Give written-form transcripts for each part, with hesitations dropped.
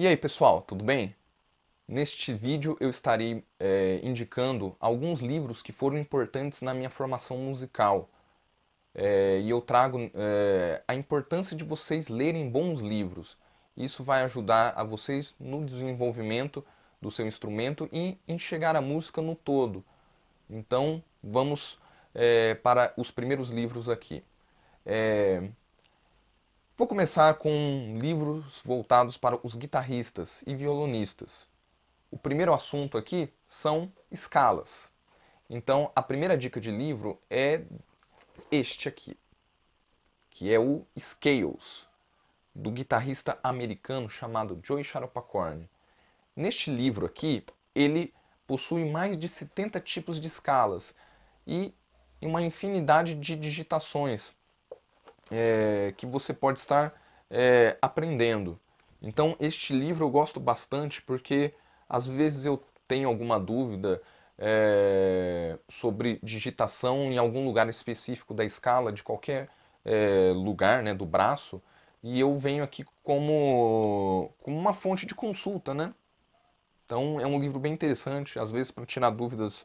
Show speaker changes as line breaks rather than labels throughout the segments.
E aí pessoal, tudo bem? Neste vídeo eu estarei indicando alguns livros que foram importantes na minha formação musical. E eu trago a importância de vocês lerem bons livros. Isso vai ajudar a vocês no desenvolvimento do seu instrumento e enxergar a música no todo. Então vamos para os primeiros livros aqui. Vou começar com livros voltados para os guitarristas e violonistas. O primeiro assunto aqui são escalas. Então, a primeira dica de livro é este aqui, que é o Scales, do guitarrista americano chamado Joey Sharapakorn. Neste livro aqui, ele possui mais de 70 tipos de escalas e uma infinidade de digitações que você pode estar aprendendo. Então, este livro eu gosto bastante porque às vezes eu tenho alguma dúvida sobre digitação em algum lugar específico da escala, de qualquer lugar, né, do braço, e eu venho aqui como uma fonte de consulta, né? Então é um livro bem interessante, às vezes para tirar dúvidas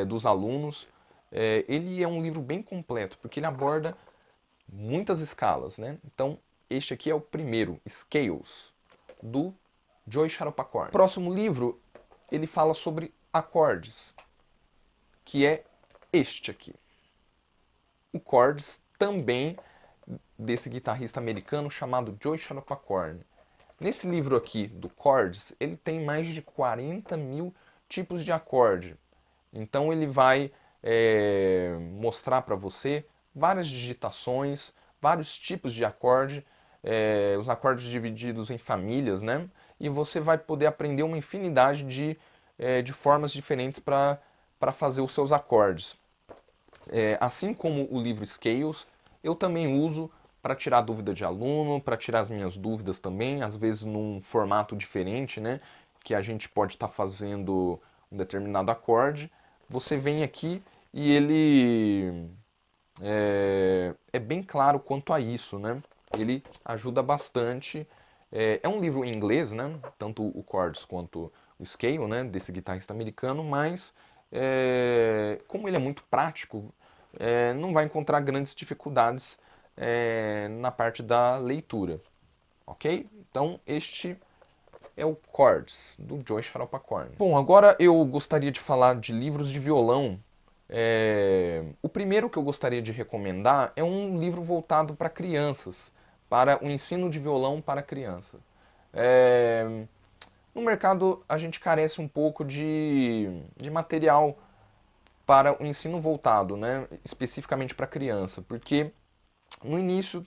dos alunos. Ele é um livro bem completo, porque ele aborda muitas escalas, né? Então, este aqui é o primeiro, Scales, do Joey Sharapakorn. Próximo livro, ele fala sobre acordes, que é este aqui. O Chords, também desse guitarrista americano chamado Joey Sharapakorn. Nesse livro aqui do Chords, ele tem mais de 40 mil tipos de acorde. Então ele vai mostrar para você várias digitações, vários tipos de acorde, os acordes divididos em famílias, né? E você vai poder aprender uma infinidade de formas diferentes para fazer os seus acordes. Assim como o livro Scales, eu também uso para tirar dúvida de aluno, para tirar as minhas dúvidas também, às vezes num formato diferente, né? Que a gente pode estar fazendo um determinado acorde. Você vem aqui e ele é bem claro quanto a isso, né? Ele ajuda bastante. É um livro em inglês, né? Tanto o Chords quanto o Scale, né? Desse guitarrista americano, mas como ele é muito prático, não vai encontrar grandes dificuldades na parte da leitura, ok? Então este é o Chords, do Joey Sharapakorn. Bom, agora eu gostaria de falar de livros de violão. O primeiro que eu gostaria de recomendar é um livro voltado para crianças, para o ensino de violão para criança. É, no mercado a gente carece um pouco de material para o ensino voltado, né, especificamente para criança, porque no início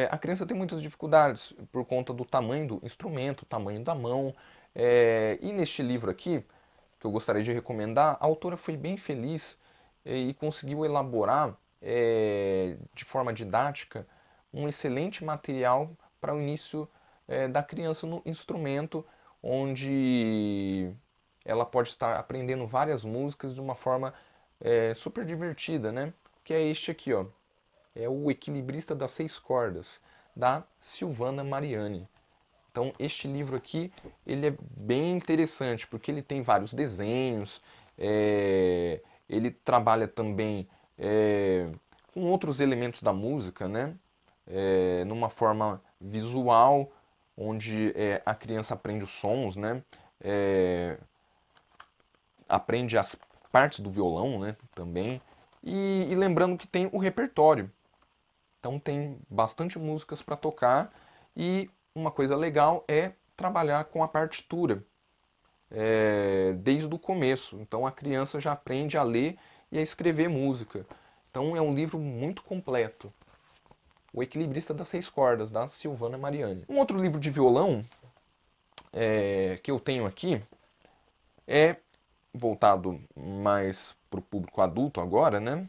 a criança tem muitas dificuldades por conta do tamanho do instrumento, tamanho da mão. E neste livro aqui, que eu gostaria de recomendar, a autora foi bem feliz e conseguiu elaborar de forma didática um excelente material para o início da criança no instrumento, onde ela pode estar aprendendo várias músicas de uma forma super divertida, né? Que é este aqui, ó. É o Equilibrista das Seis Cordas, da Silvana Mariani. Então, este livro aqui, ele é bem interessante, porque ele tem vários desenhos, ele trabalha também com outros elementos da música, né? Numa forma visual, onde a criança aprende os sons, né? Aprende as partes do violão, né? Também. E lembrando que tem o repertório. Então tem bastante músicas para tocar e uma coisa legal é trabalhar com a partitura desde o começo. Então a criança já aprende a ler e a escrever música. Então é um livro muito completo. O Equilibrista das Seis Cordas, da Silvana Mariani. Um outro livro de violão que eu tenho aqui é voltado mais para o público adulto agora, né?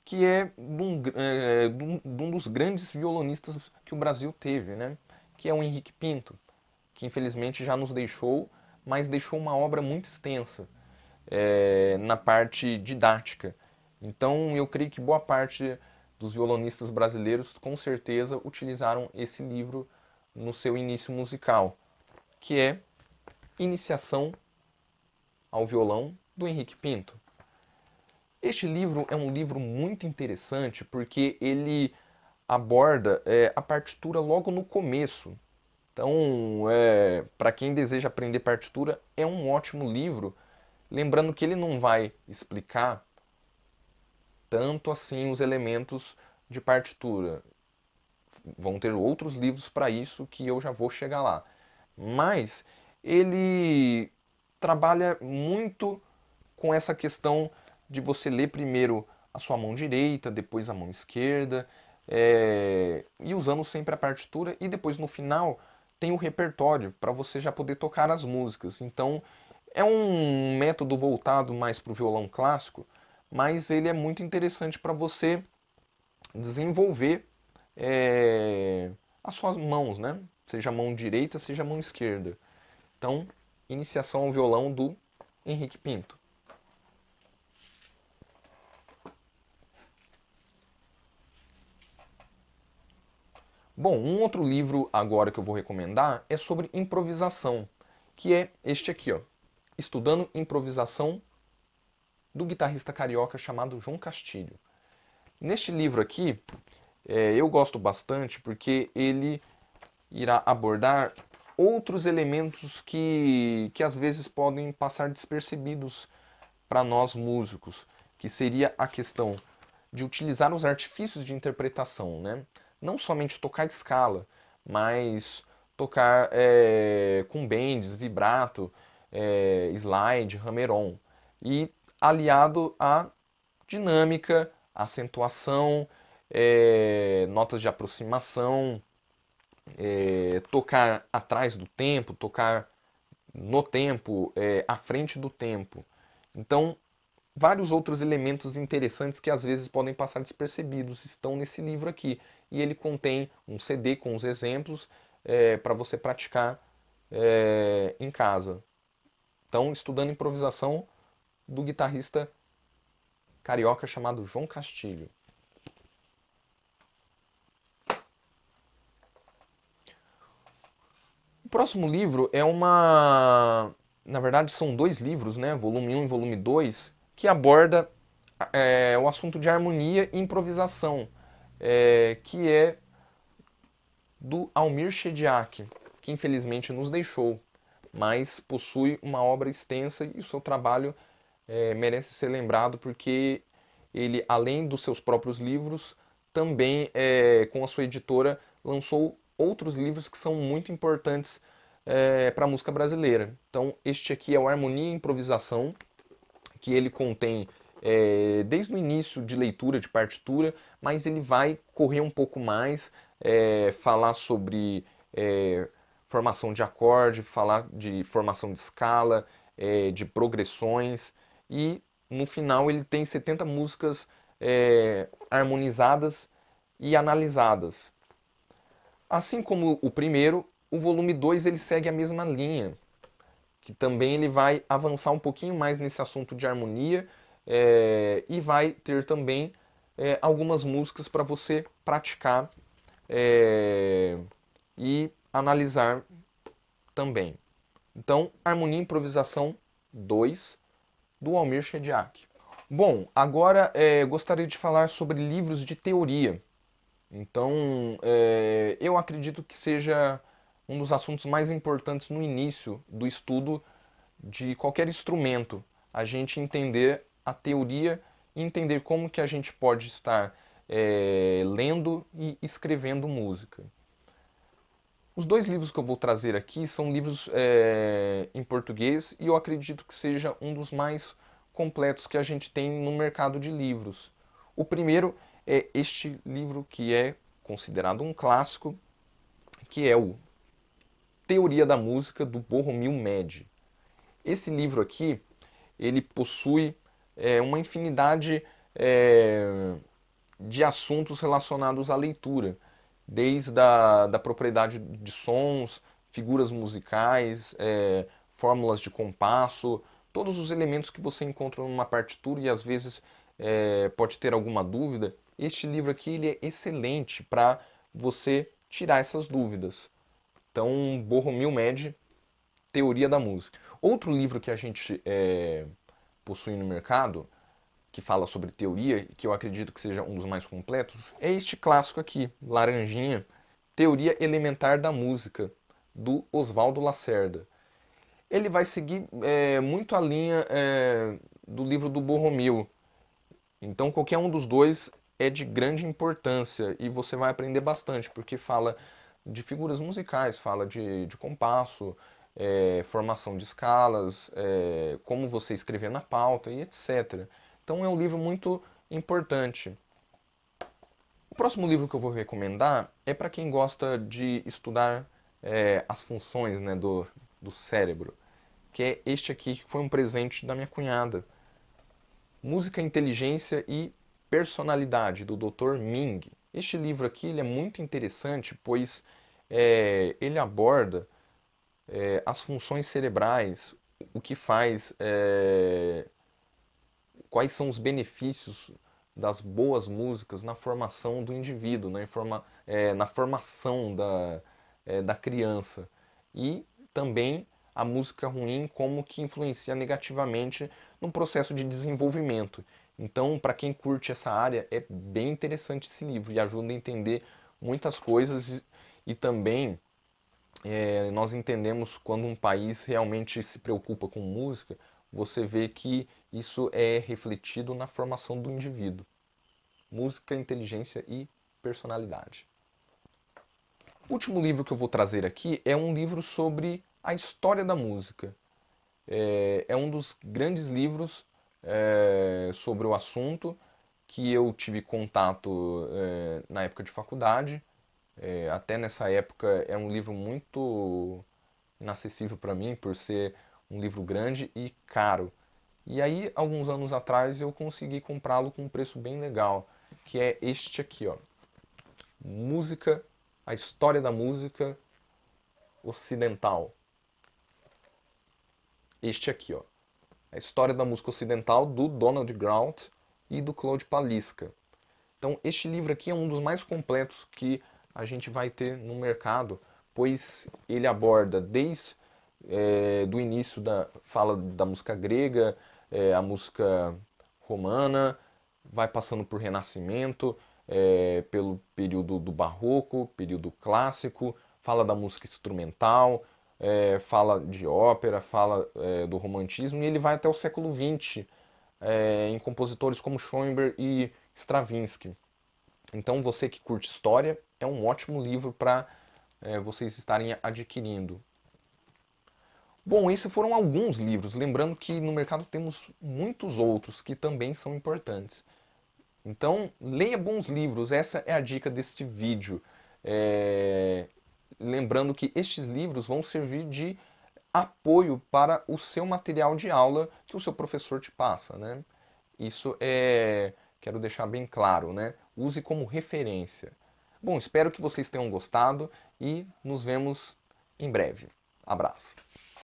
Que é de um dos grandes violonistas que o Brasil teve, né? Que é o Henrique Pinto, que infelizmente já nos deixou, mas deixou uma obra muito extensa na parte didática. Então eu creio que boa parte dos violonistas brasileiros com certeza utilizaram esse livro no seu início musical. que é Iniciação ao Violão, do Henrique Pinto. Este livro é um livro muito interessante porque ele aborda a partitura logo no começo. Então, para quem deseja aprender partitura, é um ótimo livro. Lembrando que ele não vai explicar tanto assim os elementos de partitura. Vão ter outros livros para isso que eu já vou chegar lá. Mas ele trabalha muito com essa questão de você ler primeiro a sua mão direita, depois a mão esquerda, e usando sempre a partitura, e depois no final tem o repertório para você já poder tocar as músicas. Então é um método voltado mais para o violão clássico, mas ele é muito interessante para você desenvolver as suas mãos, né? Seja a mão direita, seja a mão esquerda. Então, Iniciação ao Violão do Henrique Pinto. Bom, um outro livro agora que eu vou recomendar é sobre improvisação, que é este aqui, ó, Estudando Improvisação, do guitarrista carioca chamado João Castilho. Neste livro aqui, eu gosto bastante porque ele irá abordar outros elementos que às vezes podem passar despercebidos para nós músicos, que seria a questão de utilizar os artifícios de interpretação, né? Não somente tocar escala, mas tocar com bends, vibrato, slide, hammer-on, e aliado à dinâmica, acentuação, notas de aproximação, tocar atrás do tempo, tocar no tempo, à frente do tempo. Então, vários outros elementos interessantes que às vezes podem passar despercebidos estão nesse livro aqui. E ele contém um CD com os exemplos para você praticar em casa. Então, estudando improvisação do guitarrista carioca chamado João Castilho. O próximo livro é uma... Na verdade, são dois livros, né? Volume 1 e volume 2, que aborda o assunto de harmonia e improvisação, que é do Almir Shediac, que infelizmente nos deixou, mas possui uma obra extensa e o seu trabalho merece ser lembrado porque ele, além dos seus próprios livros, também com a sua editora lançou outros livros que são muito importantes para a música brasileira. Então, este aqui é o Harmonia e Improvisação, que ele contém desde o início de leitura de partitura, mas ele vai correr um pouco mais, falar sobre formação de acorde, falar de formação de escala, de progressões, e no final ele tem 70 músicas harmonizadas e analisadas. Assim como o primeiro, o volume 2 ele segue a mesma linha, que também ele vai avançar um pouquinho mais nesse assunto de harmonia e vai ter também algumas músicas para você praticar e analisar também. Então, Harmonia e Improvisação 2, do Almir Shediac. Bom, agora gostaria de falar sobre livros de teoria. Então, eu acredito que seja um dos assuntos mais importantes no início do estudo de qualquer instrumento, a gente entender a teoria e entender como que a gente pode estar lendo e escrevendo música. Os dois livros que eu vou trazer aqui são livros em português e eu acredito que seja um dos mais completos que a gente tem no mercado de livros. O primeiro é este livro que é considerado um clássico, que é o Teoria da Música, do Bohumil Mede. Esse livro aqui, ele possui uma infinidade de assuntos relacionados à leitura, desde da propriedade de sons, figuras musicais, fórmulas de compasso, todos os elementos que você encontra numa partitura e às vezes pode ter alguma dúvida. Este livro aqui ele é excelente para você tirar essas dúvidas. Então, Bohumil Mede Teoria da Música. Outro livro que a gente possui no mercado, que fala sobre teoria, que eu acredito que seja um dos mais completos, é este clássico aqui, laranjinha, Teoria Elementar da Música, do Oswaldo Lacerda. Ele vai seguir muito a linha do livro do Borromeu. Então, qualquer um dos dois é de grande importância e você vai aprender bastante, porque fala de figuras musicais, fala de compasso, formação de escalas, como você escrever na pauta e etc. Então, é um livro muito importante. O próximo livro que eu vou recomendar é para quem gosta de estudar as funções, né, do cérebro, que é este aqui, que foi um presente da minha cunhada. Música, Inteligência e Personalidade, do Dr. Ming. Este livro aqui ele é muito interessante, pois ele aborda as funções cerebrais, o que faz, quais são os benefícios das boas músicas na formação do indivíduo, na formação da criança. E também a música ruim como que influencia negativamente no processo de desenvolvimento. Então, para quem curte essa área, é bem interessante esse livro e ajuda a entender muitas coisas e também nós entendemos quando um país realmente se preocupa com música, você vê que isso é refletido na formação do indivíduo. Música, inteligência e personalidade. O último livro que eu vou trazer aqui é um livro sobre a história da música. É um dos grandes livros sobre o assunto que eu tive contato na época de faculdade. Até nessa época é um livro muito inacessível para mim por ser um livro grande e caro. E aí, alguns anos atrás, eu consegui comprá-lo com um preço bem legal, que é este aqui, ó. Música, a história da música ocidental. Este aqui, ó. A história da música ocidental do Donald Grant e do Claude Paliska. Então, este livro aqui é um dos mais completos que a gente vai ter no mercado, pois ele aborda desde do início fala da música grega, a música romana, vai passando por Renascimento, pelo período do Barroco, período clássico, fala da música instrumental, fala de ópera, fala do romantismo, e ele vai até o século XX, em compositores como Schoenberg e Stravinsky. Então, você que curte história, é um ótimo livro para vocês estarem adquirindo. Bom, esses foram alguns livros, lembrando que no mercado temos muitos outros que também são importantes. Então, leia bons livros, essa é a dica deste vídeo. Lembrando que estes livros vão servir de apoio para o seu material de aula que o seu professor te passa, né? Isso quero deixar bem claro, né? Use como referência. Bom, espero que vocês tenham gostado e nos vemos em breve. Abraço.